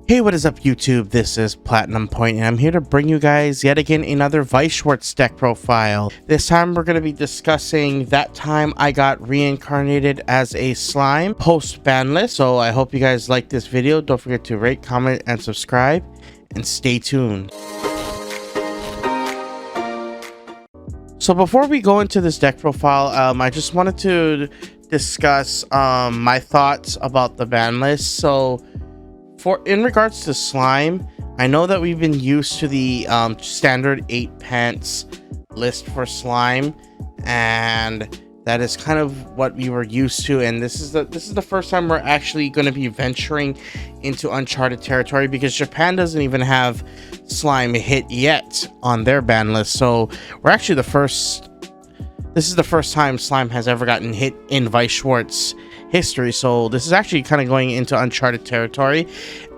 Hey, what is up YouTube? This is Platinum Point and I'm here to bring you guys yet again another Weiss Schwarz deck profile. This time we're going to be discussing that time I got reincarnated as a slime post-banlist. So I hope you guys like this video. Don't forget to rate, comment, and subscribe, and stay tuned. So before we go into this deck profile, I just wanted to discuss my thoughts about the ban list. So in regards to slime, I know that we've been used to the standard 8 pants list for slime, and that is kind of what we were used to. And this is the first time we're actually going to be venturing into uncharted territory, because Japan doesn't even have slime hit yet on their ban list. So we're actually this is the first time slime has ever gotten hit in Weiss Schwarz history. So this is actually kind of going into uncharted territory.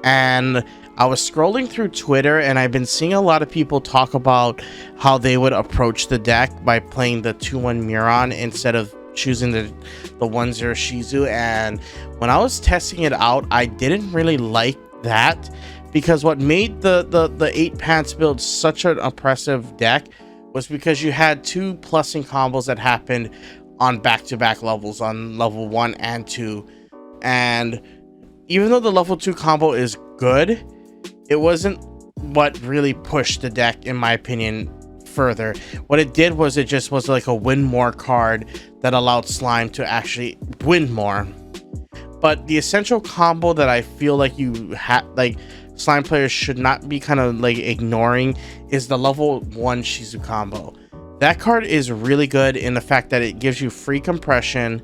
And I was scrolling through Twitter and I've been seeing a lot of people talk about how they would approach the deck by playing the 2-1 Muron instead of choosing the 1-0 Shizu. And when I was testing it out, I didn't really like that, because what made the 8 pants build such an oppressive deck was because you had 2 plussing combos that happened on back-to-back levels, on level 1 and 2. And even though the level 2 combo is good, it wasn't what really pushed the deck, in my opinion, further. What it did was it just was like a win more card that allowed slime to actually win more. But the essential combo that I feel like slime players should not be kind of like ignoring is the level 1 Shizu combo. That card is really good in the fact that it gives you free compression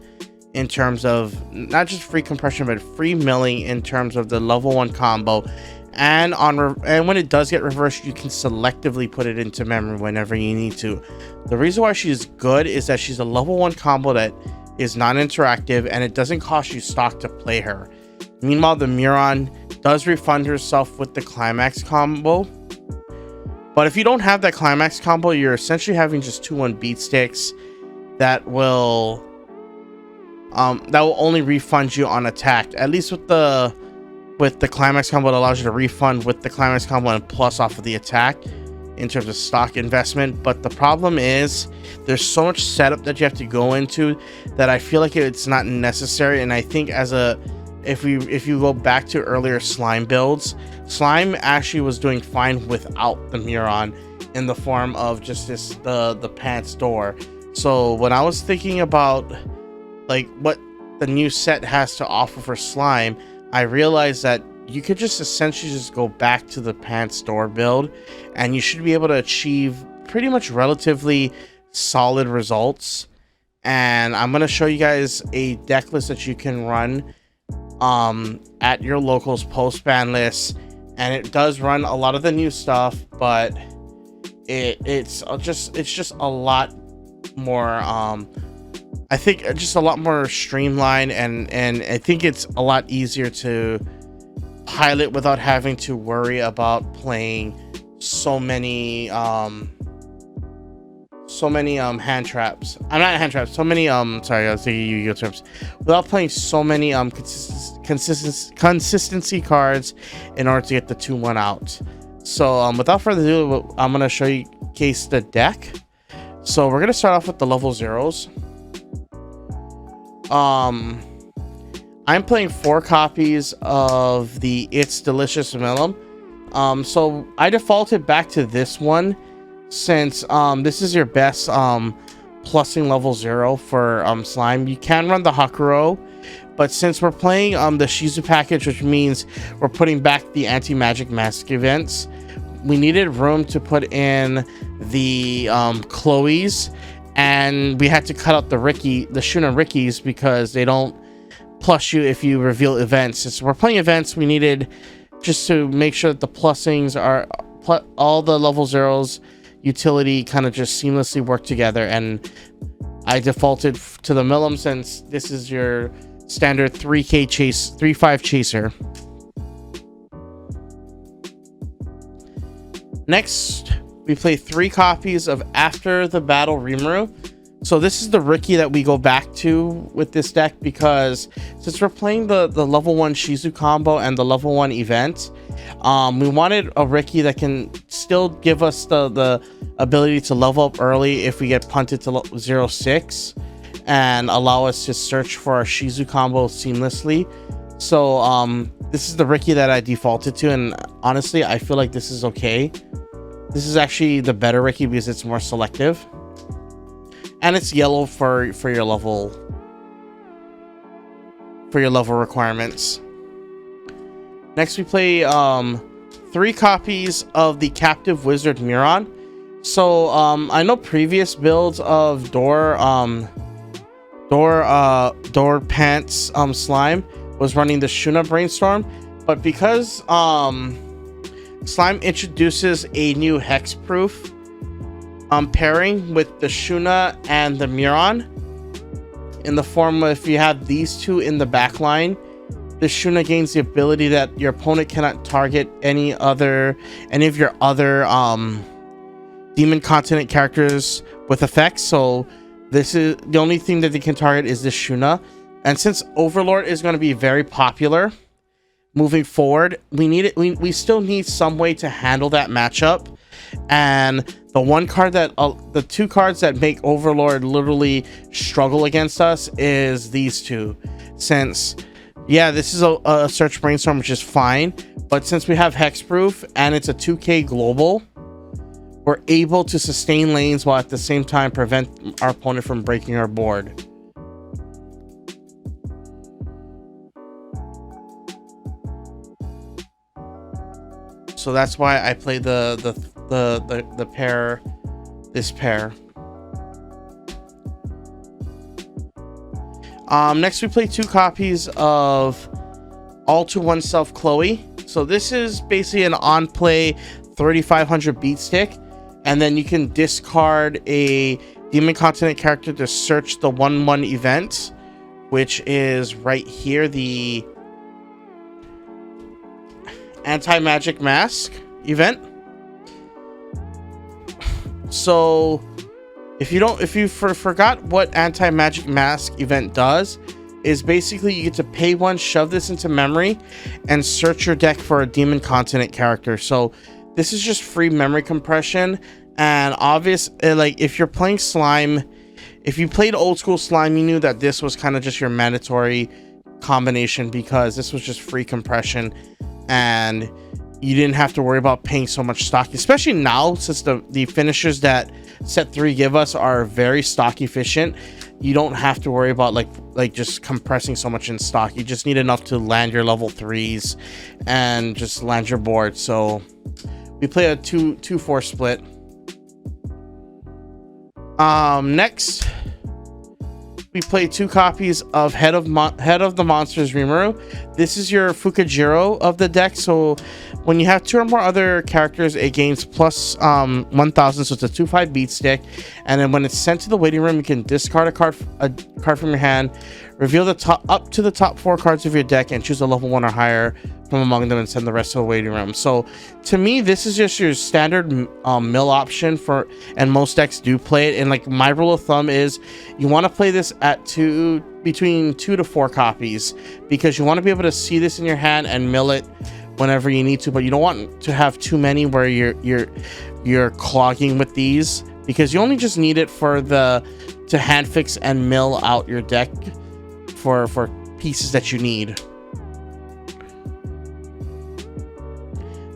in terms of not just free compression, but free milling in terms of the level 1 combo. And when it does get reversed, you can selectively put it into memory whenever you need to. The reason why she's good is that she's a level 1 combo that is non-interactive, and it doesn't cost you stock to play her. Meanwhile, the Muron does refund herself with the climax combo. But if you don't have that climax combo, you're essentially having just 2-1 beat sticks that will only refund you on attack. At least with the climax combo, it allows you to refund with the climax combo and plus off of the attack in terms of stock investment. But the problem is there's so much setup that you have to go into that I feel like it's not necessary. And I think if you go back to earlier slime builds, slime actually was doing fine without the Muron in the form of just the pants door. So when I was thinking about like what the new set has to offer for slime, I realized that you could just essentially just go back to the pants door build and you should be able to achieve pretty much relatively solid results. And I'm going to show you guys a deck list that you can run at your locals post-ban list, and it does run a lot of the new stuff, but it's just a lot more I think just a lot more streamlined, and I think it's a lot easier to pilot without having to worry about playing so many hand traps. I'm not hand traps. So many sorry, I was thinking Yu-Gi-Oh terms. Without playing so many consistency cards in order to get the 2-1 out. So without further ado, I'm gonna show you case the deck. So we're gonna start off with the level 0s. I'm playing 4 copies of the It's Delicious Melon. So I defaulted back to this one, since this is your best plussing level 0 for slime. You can run the Hakuro, but since we're playing the Shizu package, which means we're putting back the anti-magic mask events, we needed room to put in the Chloe's, and we had to cut out the Shuna Rickies because they don't plus you if you reveal events. Since we're playing events, we needed just to make sure that the plussings are all the level 0s utility kind of just seamlessly work together, and I defaulted to the Millum since this is your standard 3-5 chaser. Next, we play 3 copies of After the Battle Rimuru. So this is the Ricky that we go back to with this deck, because since we're playing the level 1 Shizu combo and the level 1 event, we wanted a Riki that can still give us the ability to level up early if we get punted to 0-6 and allow us to search for our Shizu combo seamlessly. So this is the Riki that I defaulted to, and honestly I feel like this is okay. This is actually the better Riki because it's more selective, and it's yellow for your level requirements. Next we play 3 copies of the Captive Wizard Muron. So I know previous builds of Door Pants Slime was running the Shuna Brainstorm, but because Slime introduces a new hexproof pairing with the Shuna and the Muron, in the form of, if you have these two in the back line, the Shuna gains the ability that your opponent cannot target any of your other demon continent characters with effects. So this is the only thing that they can target is the Shuna. And since Overlord is going to be very popular moving forward, we still need some way to handle that matchup. And the 2 cards that make Overlord literally struggle against us is these 2. Since, yeah, this is a search brainstorm, which is fine, but since we have hexproof and it's a 2k global, we're able to sustain lanes while at the same time prevent our opponent from breaking our board. So that's why I play the pair, this pair. Next we play 2 copies of All to Oneself Chloe. So this is basically an on-play 3500 beat stick, and then you can discard a demon continent character to search the 1/1 event, which is right here, the Anti-Magic Mask event. So if you forgot what Anti-Magic Mask event does, is basically you get to pay 1, shove this into memory, and search your deck for a demon continent character. So this is just free memory compression. And like if you're playing Slime, if you played old school Slime, you knew that this was kind of just your mandatory combination, because this was just free compression and you didn't have to worry about paying so much stock, especially now since the finishers that set 3 give us are very stock efficient. You don't have to worry about like just compressing so much in stock. You just need enough to land your level 3s and just land your board. So we play a 2-4 split. Next we play 2 copies of Head of the Monsters Rimuru. This is your Fukajiro of the deck. So when you have 2 or more other characters, it gains plus 1000, so it's a 2/5 beat stick. And then when it's sent to the waiting room, you can discard a card from your hand, reveal up to the top 4 cards of your deck, and choose a level 1 or higher from among them and send the rest to the waiting room. So to me, this is just your standard mill option and most decks do play it. And like my rule of thumb is you want to play this at between 2 to 4 copies, because you want to be able to see this in your hand and mill it whenever you need to, but you don't want to have too many where you're clogging with these, because you only just need it to hand fix and mill out your deck for pieces that you need.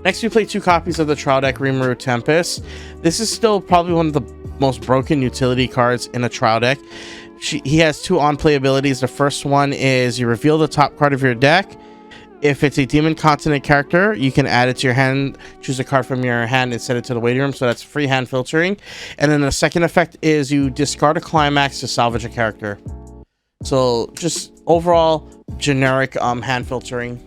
Next, we play 2 copies of the trial deck Rimuru Tempest. This is still probably one of the most broken utility cards in a trial deck. He has 2 on-play abilities. The first one is you reveal the top card of your deck. If it's a demon continent character, you can add it to your hand, choose a card from your hand and send it to the waiting room. So that's free hand filtering. And then the second effect is you discard a climax to salvage a character. So just overall generic hand filtering.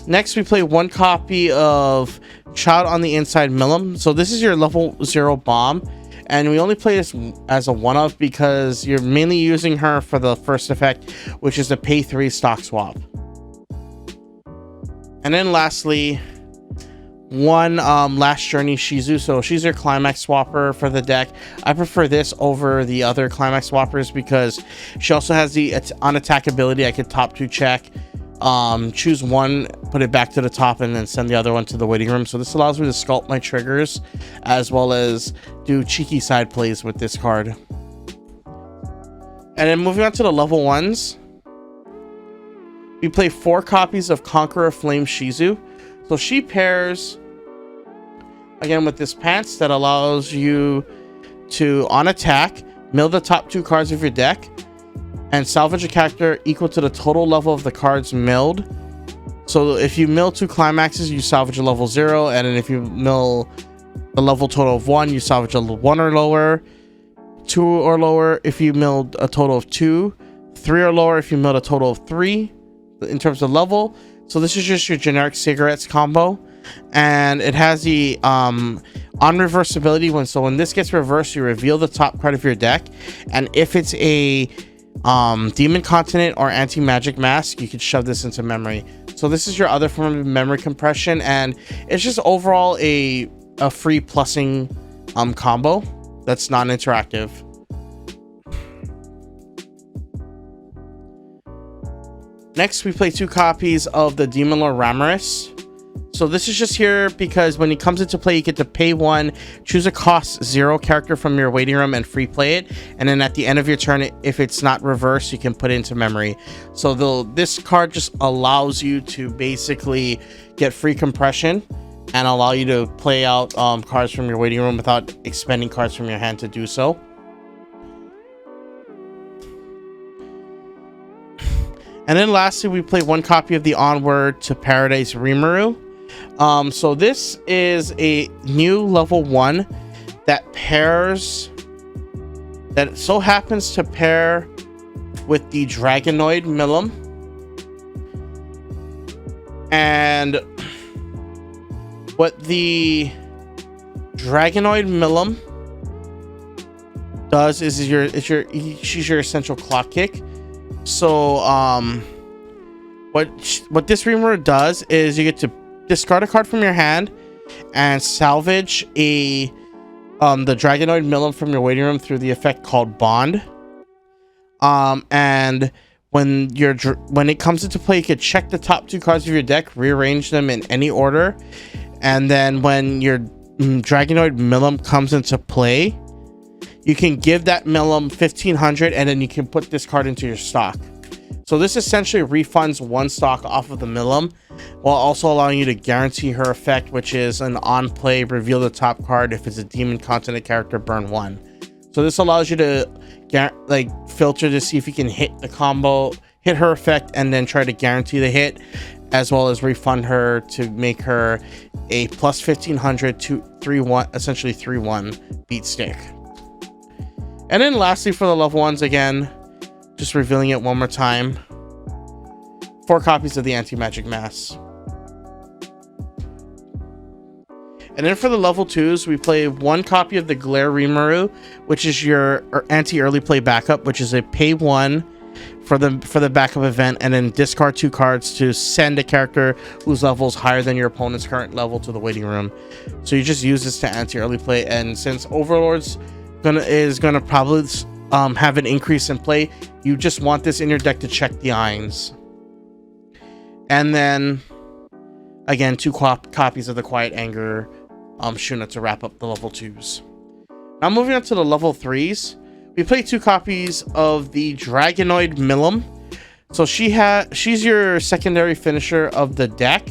Next, we play 1 copy of Child on the Inside Millum. So this is your level 0 bomb, and we only play this as a 1-of because you're mainly using her for the first effect, which is the pay 3 stock swap. And then lastly, one Last Journey Shizu. So she's your climax swapper for the deck. I prefer this over the other climax swappers because she also has the on attack ability. I could top 2 check, choose one, put it back to the top, and then send the other one to the waiting room. So this allows me to sculpt my triggers as well as do cheeky side plays with this card. And then moving on to the level 1s, we play 4 copies of Conqueror Flame Shizu. So she pairs again with this pants that allows you to, on attack, mill the top 2 cards of your deck and salvage a character equal to the total level of the cards milled. So if you mill 2 climaxes, you salvage a level 0, and then if you mill the level total of 1, you salvage a 1 or lower, 2 or lower if you milled a total of 2, 3 or lower if you milled a total of 3 in terms of level. So this is just your generic cigarettes combo, and it has the on reversibility. When this gets reversed, you reveal the top card of your deck, and if it's a demon continent or anti-magic mask, you can shove this into memory. So this is your other form of memory compression, and it's just overall a free plussing combo that's non-interactive. Next, we play 2 copies of the Demon Lord Ramiris. So this is just here because when he comes into play, you get to pay 1, choose a cost 0 character from your waiting room and free play it. And then at the end of your turn, if it's not reversed, you can put it into memory. So this card just allows you to basically get free compression and allow you to play out cards from your waiting room without expending cards from your hand to do so. And then lastly, we play 1 copy of the Onward to Paradise Rimuru. So this is a new level 1 that so happens to pair with the Dragonoid Millum. And what the Dragonoid Millum does is she's your essential clock kick. So what this Rimuru does is you get to discard a card from your hand and salvage the Dragonoid Millum from your waiting room through the effect called Bond. And when it comes into play, you can check the top 2 cards of your deck, rearrange them in any order, and then when your Dragonoid Millum comes into play, you can give that Millum 1500, and then you can put this card into your stock. So this essentially refunds 1 stock off of the Millum, while also allowing you to guarantee her effect, which is an on play, reveal the top card. If it's a demon continent character, burn 1. So this allows you to filter to see if you can hit the combo, hit her effect, and then try to guarantee the hit, as well as refund her to make her a plus 1500 to 3-1, essentially 3-1 beat stick. And then lastly, for the level 1s, again, just revealing it one more time, 4 copies of the Anti-Magic Mass. And then for the level 2s, we play 1 copy of the Glare Rimuru, which is your anti-early play backup, which is a pay 1 for the backup event, and then discard 2 cards to send a character whose level is higher than your opponent's current level to the waiting room. So you just use this to anti-early play, and since Overlord's is gonna probably have an increase in play, you just want this in your deck to check the Eins. And then again, 2 copies of the Quiet Anger Shuna to wrap up the level 2s. Now moving on to the level 3s, we play 2 copies of the Dragonoid Millum. So she's your secondary finisher of the deck.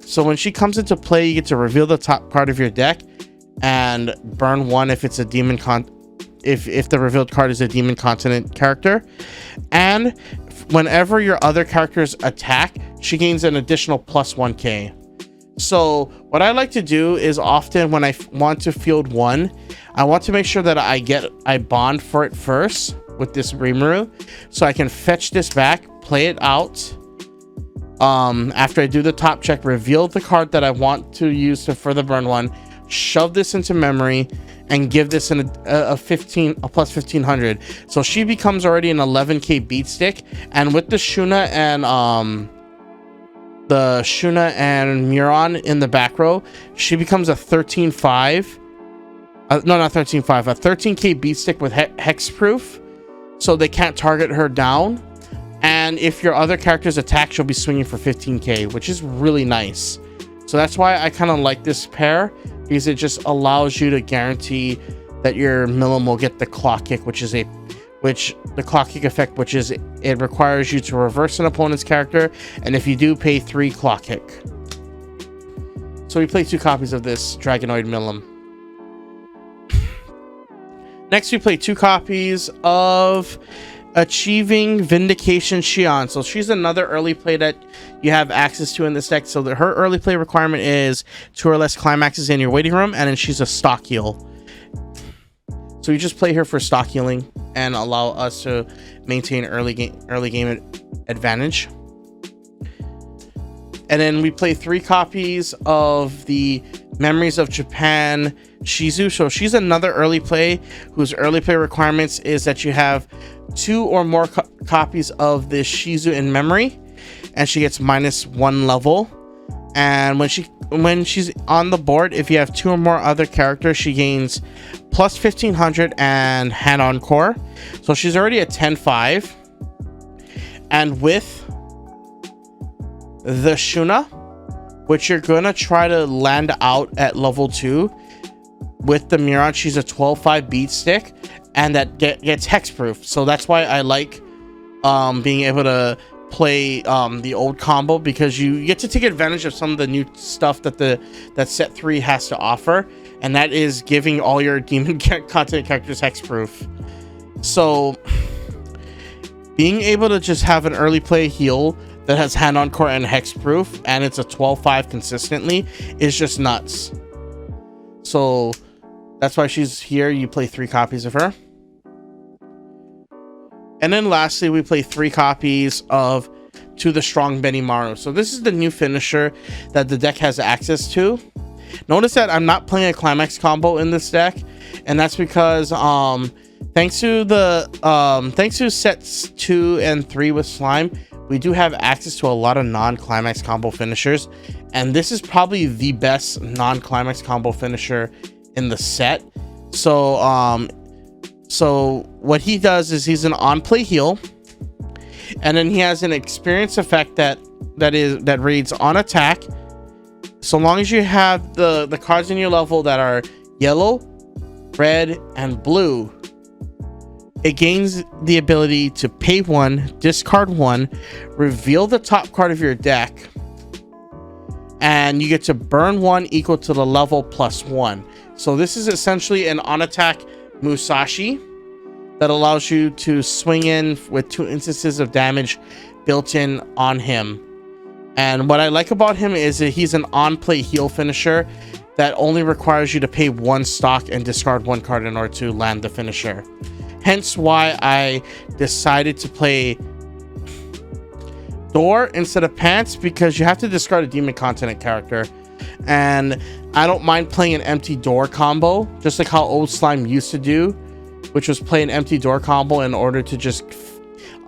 So when she comes into play, you get to reveal the top card of your deck and burn 1 if it's a demon if the revealed card is a demon continent character. And whenever your other characters attack, she gains an additional plus 1k. So what I like to do is often when I want to field 1, I want to make sure that I bond for it first with this Rimuru, so I can fetch this back, play it out. After I do the top check, reveal the card that I want to use to further burn 1, shove this into memory, and give this a plus 1500. So she becomes already an 11k beat stick, and with the Shuna and the Shuna and Muron in the back row, she becomes a 13-5. No, not 13-5. A 13k beat stick with hexproof, so they can't target her down. And if your other characters attack, she'll be swinging for 15k, which is really nice. So that's why I kind of like this pair, because it just allows you to guarantee that your Milim will get the clock kick, which is the clock kick effect, which is it requires you to reverse an opponent's character, and if you do, pay 3 clock kick. So we play 2 copies of this Dragonoid Milim. Next, we play 2 copies of Achieving Vindication Xion. So she's another early play that you have access to in this deck. So her early play requirement is 2 or less climaxes in your waiting room, and then she's a stock heal. So you just play her for stock healing and allow us to maintain early game advantage. And then we play 3 copies of the Memories of Japan Shizu. So she's another early play whose early play requirements is that you have 2 or more copies of this Shizu in memory, and she gets -1 level. And when she's on the board, if you have 2 or more other characters, she gains plus 1500 and hand on core. So she's already at 10-5. And with the Shuna, which you're gonna try to land out at level 2, with the Muron, she's a 12-5 beat stick, and that gets hexproof. So that's why I like being able to play the old combo, because you get to take advantage of some of the new stuff that set 3 has to offer, and that is giving all your demon content characters hexproof. So being able to just have an early play heal that has hand on core and hexproof, and it's a 12-5 consistently, is just nuts. So that's why she's here. You play 3 copies of her. And then lastly, we play 3 copies of To the Strong Benimaru. So this is the new finisher that the deck has access to. Notice that I'm not playing a climax combo in this deck, and that's because thanks to sets 2 and 3 with Slime, we do have access to a lot of non-climax combo finishers, and this is probably the best non-climax combo finisher in the set. So what he does is he's an on-play heal, and then he has an experience effect that reads on attack. So long as you have the cards in your level that are yellow, red, and blue, it gains the ability to pay 1, discard 1, reveal the top card of your deck, and you get to burn 1 equal to the level +1. So this is essentially an on-attack Musashi that allows you to swing in with 2 instances of damage built in on him. And what I like about him is that he's an on-play heal finisher that only requires you to pay 1 stock and discard 1 card in order to land the finisher. Hence why I decided to play Door instead of Pants, because you have to discard a demon continent character. And I don't mind playing an empty Door combo, just like how old Slime used to do, which was play an empty Door combo in order to just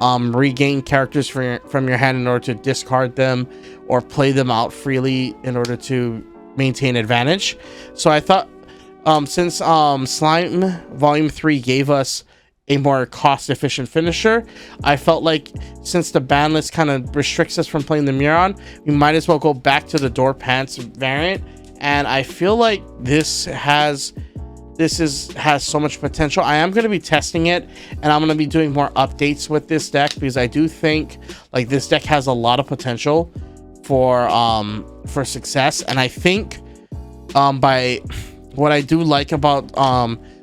regain characters from your hand in order to discard them or play them out freely in order to maintain advantage. So I thought since Slime Volume 3 gave us a more cost-efficient finisher, I felt like since the ban list kind of restricts us from playing the Muron, we might as well go back to the Door Pants variant. And I feel like this has so much potential. I am going to be testing it, and I'm going to be doing more updates with this deck, because I do think like this deck has a lot of potential for success. And I think by what I do like about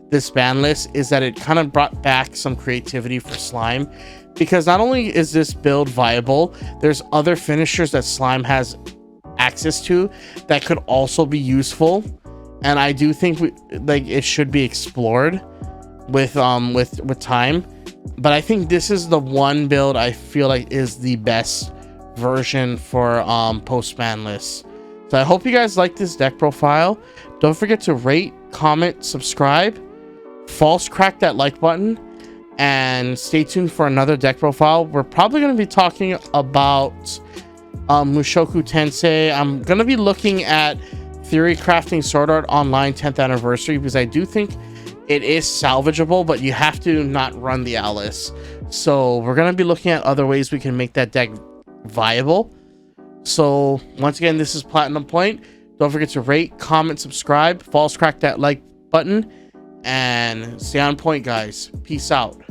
this ban list is that it kind of brought back some creativity for Slime, because not only is this build viable, there's other finishers that Slime has access to that could also be useful, and I do think it should be explored with time. But I think this is the one build I feel like is the best version for post-banlist. So I hope you guys like this deck profile. Don't forget to rate, comment, subscribe, false crack that like button, and stay tuned for another deck profile. We're probably going to be talking about Mushoku Tensei. I'm gonna be looking at Theory Crafting Sword Art Online 10th Anniversary because I do think it is salvageable, but you have to not run the Alice. So we're gonna be looking at other ways we can make that deck viable. So once again, this is Platinum Point. Don't forget to rate, comment, subscribe, false crack that like button, and stay on point, guys. Peace out.